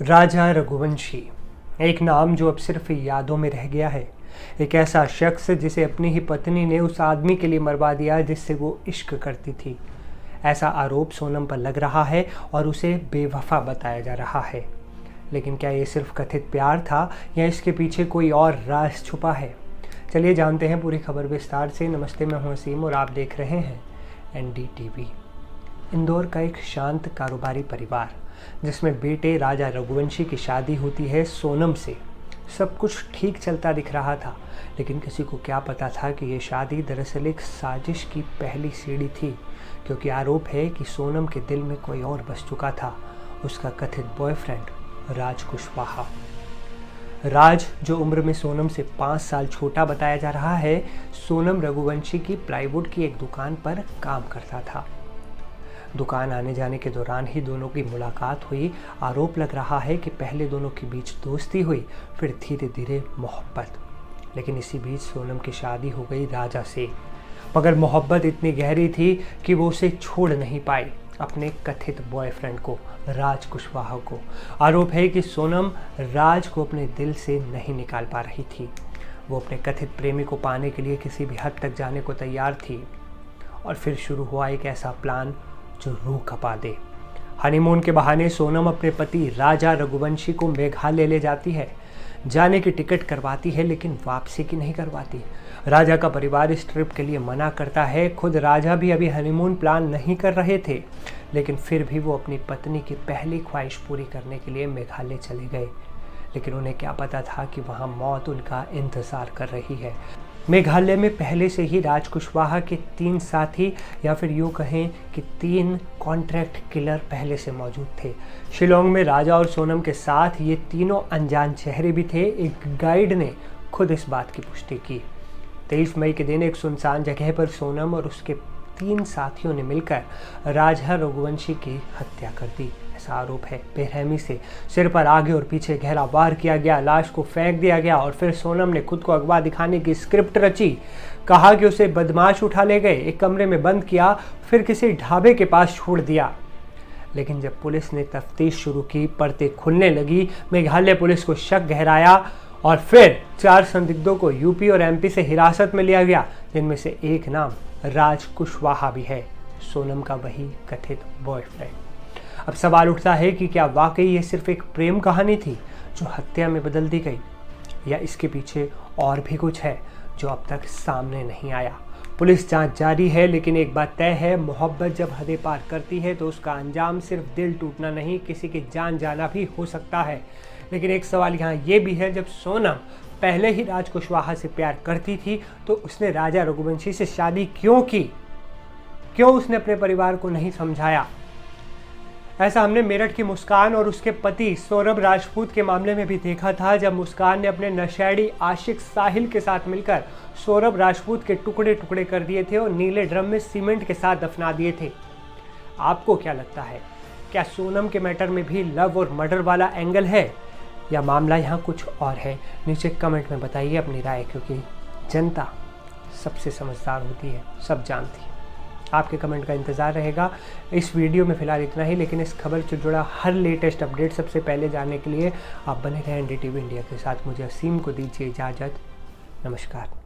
राजा रघुवंशी, एक नाम जो अब सिर्फ यादों में रह गया है। एक ऐसा शख्स जिसे अपनी ही पत्नी ने उस आदमी के लिए मरवा दिया जिससे वो इश्क करती थी। ऐसा आरोप सोनम पर लग रहा है और उसे बेवफा बताया जा रहा है। लेकिन क्या ये सिर्फ कथित प्यार था या इसके पीछे कोई और राज छुपा है? चलिए जानते हैं पूरी खबर विस्तार से। नमस्ते, मैं हूं असीम और आप देख रहे हैं NDTV। इंदौर का एक शांत कारोबारी परिवार जिसमें बेटे राजा रघुवंशी की शादी होती है सोनम से। सब कुछ ठीक चलता दिख रहा था, लेकिन किसी को क्या पता था कि ये शादी दरअसल एक साजिश की पहली सीढ़ी थी। क्योंकि आरोप है कि सोनम के दिल में कोई और बस चुका था, उसका कथित बॉयफ्रेंड राज कुशवाहा। राज, जो उम्र में सोनम से 5 साल छोटा बताया जा रहा है, सोनम रघुवंशी की प्लाईवुड की एक दुकान पर काम करता था। दुकान आने जाने के दौरान ही दोनों की मुलाकात हुई। आरोप लग रहा है कि पहले दोनों के बीच दोस्ती हुई, फिर धीरे धीरे मोहब्बत। लेकिन इसी बीच सोनम की शादी हो गई राजा से। मगर मोहब्बत इतनी गहरी थी कि वो उसे छोड़ नहीं पाई, अपने कथित बॉयफ्रेंड को, राज कुशवाहा को। आरोप है कि सोनम राज को अपने दिल से नहीं निकाल पा रही थी। वो अपने कथित प्रेमी को पाने के लिए किसी भी हद तक जाने को तैयार थी। और फिर शुरू हुआ एक ऐसा प्लान जो रूह कपा दे। हनीमून के बहाने सोनम अपने पति राजा रघुवंशी को मेघालय ले जाती है। जाने की टिकट करवाती है, लेकिन वापसी की नहीं करवाती। राजा का परिवार इस ट्रिप के लिए मना करता है। खुद राजा भी अभी हनीमून प्लान नहीं कर रहे थे, लेकिन फिर भी वो अपनी पत्नी की पहली ख्वाहिश पूरी करने के लिए मेघालय चले गए। लेकिन उन्हें क्या पता था कि वहाँ मौत उनका इंतज़ार कर रही है। मेघालय में पहले से ही राज कुशवाहा के 3 साथी, या फिर यूँ कहें कि 3 कॉन्ट्रैक्ट किलर पहले से मौजूद थे। शिलोंग में राजा और सोनम के साथ ये तीनों अनजान चेहरे भी थे। एक गाइड ने खुद इस बात की पुष्टि की। 23 मई के दिन एक सुनसान जगह पर सोनम और उसके 3 साथियों ने मिलकर राजा रघुवंशी की हत्या कर दी। ऐसा आरोप है। बेरहमी से सिर पर आगे और पीछे गहरा वार किया गया, लाश को फेंक दिया गया और फिर सोनम ने खुद को अगवा दिखाने की स्क्रिप्ट रची। कहा कि उसे बदमाश उठा ले गए, एक कमरे में बंद किया, फिर किसी ढाबे के पास छोड़ दिया। लेकिन जब पुलिस ने तफ्तीश शुरू की, परतें खुलने लगी। मेघालय पुलिस को शक गहराया और फिर 4 संदिग्धों को यूपी और MP से हिरासत में लिया गया, जिनमें से एक नाम राज कुशवाहा भी है, सोनम का वही कथित बॉयफ्रेंड। अब सवाल उठता है कि क्या वाकई ये सिर्फ एक प्रेम कहानी थी जो हत्या में बदल दी गई, या इसके पीछे और भी कुछ है जो अब तक सामने नहीं आया। पुलिस जांच जारी है, लेकिन एक बात तय है, मोहब्बत जब हदें पार करती है तो उसका अंजाम सिर्फ दिल टूटना नहीं, किसी की जान जाना भी हो सकता है। लेकिन एक सवाल यहाँ ये भी है, जब सोनम पहले ही राज कुशवाहा से प्यार करती थी तो उसने राजा रघुवंशी से शादी क्यों की? क्यों उसने अपने परिवार को नहीं समझाया? ऐसा हमने मेरठ की मुस्कान और उसके पति सौरभ राजपूत के मामले में भी देखा था, जब मुस्कान ने अपने नशेड़ी आशिक साहिल के साथ मिलकर सौरभ राजपूत के टुकड़े टुकड़े कर दिए थे और नीले ड्रम में सीमेंट के साथ दफना दिए थे। आपको क्या लगता है, क्या सोनम के मैटर में भी लव और मर्डर वाला एंगल है, या मामला यहाँ कुछ और है? नीचे कमेंट में बताइए अपनी राय, क्योंकि जनता सबसे समझदार होती है, सब जानती है। आपके कमेंट का इंतज़ार रहेगा। इस वीडियो में फ़िलहाल इतना ही, लेकिन इस खबर से जुड़ा हर लेटेस्ट अपडेट सबसे पहले जानने के लिए आप बने रहें NDTV इंडिया के साथ। मुझे असीम को दीजिए इजाज़त। नमस्कार।